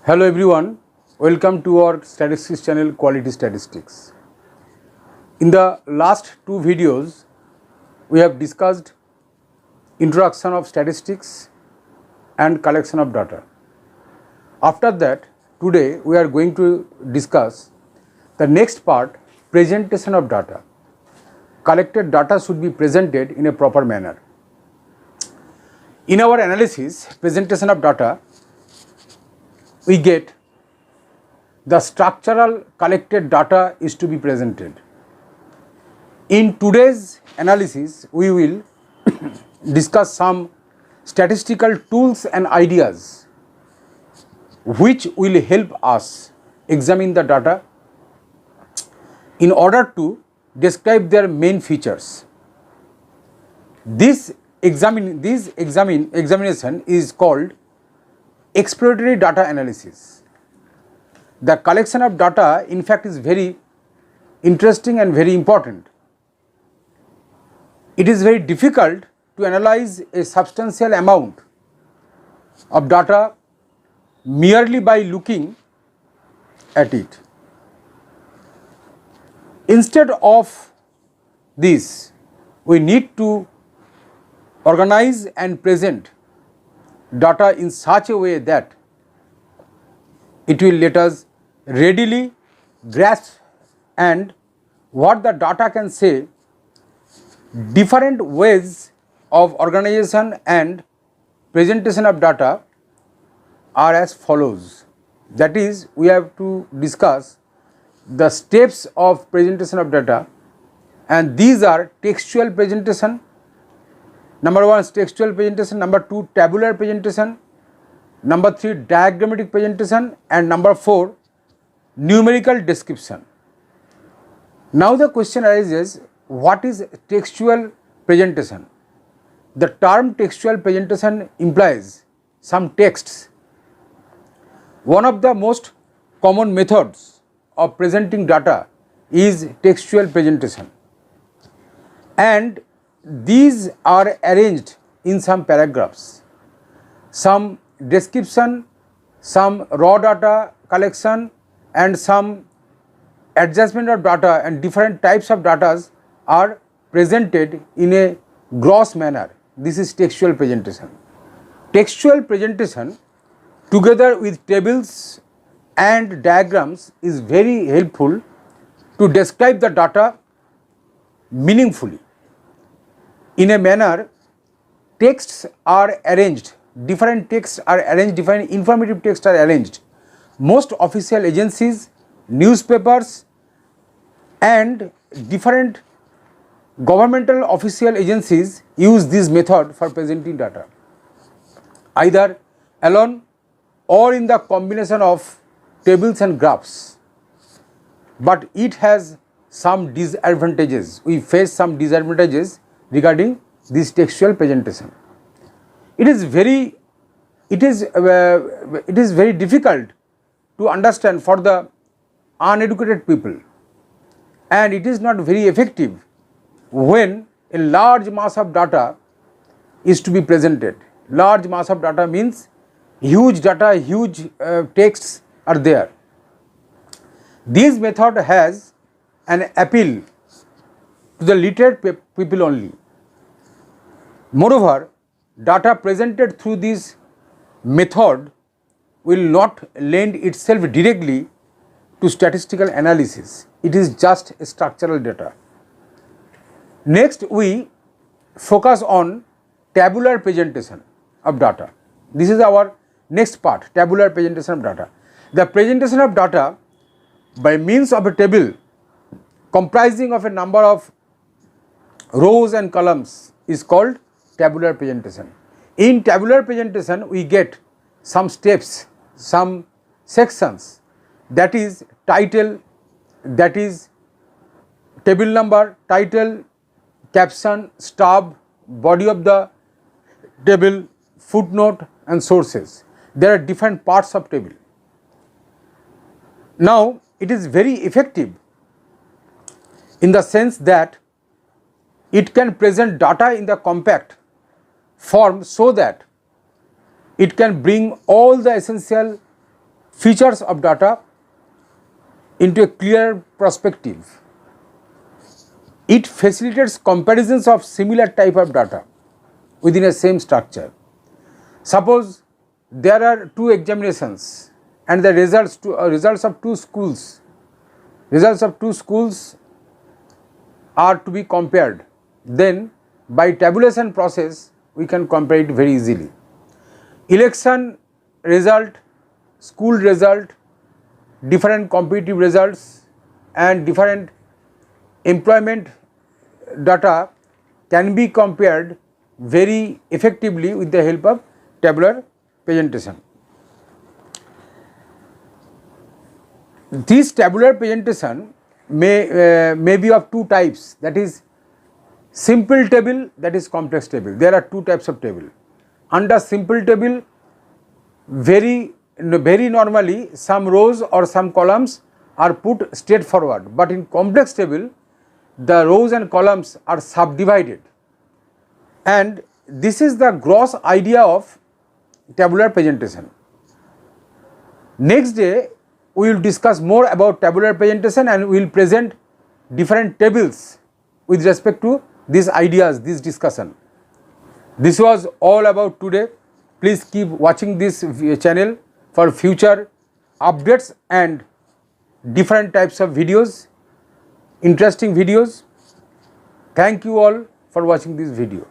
Hello everyone, welcome to our statistics channel Quality Statistics. In the last two videos, we have discussed introduction of statistics and collection of data. After that, today we are going to discuss the next part, presentation of data. Collected data should be presented in a proper manner. In our analysis, presentation of data, we get the structural collected data is to be presented. In today's analysis, we will discuss some statistical tools and ideas which will help us examine the data in order to describe their main features. This examination is called exploratory data analysis. The collection of data in fact is very interesting and very important. It is very difficult to analyze a substantial amount of data merely by looking at it. Instead of this, we need to organize and present data in such a way that it will let us readily grasp and what the data can say. Different ways of organization and presentation of data are as follows. That is, we have to discuss the steps of presentation of data, and these are textual presentation. Number 1 is textual presentation, number 2 tabular presentation, number 3 diagrammatic presentation, and number 4 numerical description. Now the question arises, what is textual presentation? The term textual presentation implies some texts. One of the most common methods of presenting data is textual presentation, and these are arranged in some paragraphs, some description, some raw data collection, and some adjustment of data, and different types of data are presented in a gross manner. This is textual presentation. Textual presentation together with tables and diagrams is very helpful to describe the data meaningfully. In a manner, texts are arranged, different texts are arranged, different informative texts are arranged. Most official agencies, newspapers, and different governmental official agencies use this method for presenting data, either alone or in the combination of tables and graphs. But it has some disadvantages. We face some disadvantages regarding this textual presentation. It is very difficult to understand for the uneducated people, and it is not very effective when a large mass of data is to be presented. Large mass of data means huge data, huge texts are there. This method has an appeal to the literate people only. Moreover, data presented through this method will not lend itself directly to statistical analysis. It is just structural data. Next, we focus on tabular presentation of data. This is our next part, tabular presentation of data. The presentation of data by means of a table comprising of a number of rows and columns is called tabular presentation. In tabular presentation, we get some steps, some sections, that is title, that is table number, title, caption, stub, body of the table, footnote, and sources. There are different parts of table. Now, it is very effective in the sense that it can present data in the compact form so that it can bring all the essential features of data into a clear perspective. It facilitates comparisons of similar type of data within a same structure. Suppose there are two examinations and the results of two schools are to be compared, then by tabulation process we can compare it very easily. Election result, school result, different competitive results and different employment data can be compared very effectively with the help of tabular presentation. This tabular presentation may be of two types, that is simple table, that is complex table. There are two types of table. Under simple table, very normally some rows or some columns are put straight forward, but in complex table the rows and columns are subdivided, and this is the gross idea of tabular presentation. Next day we will discuss more about tabular presentation and we will present different tables with respect to these ideas, this discussion. This was all about today. Please keep watching this channel for future updates and different types of videos, interesting videos. Thank you all for watching this video.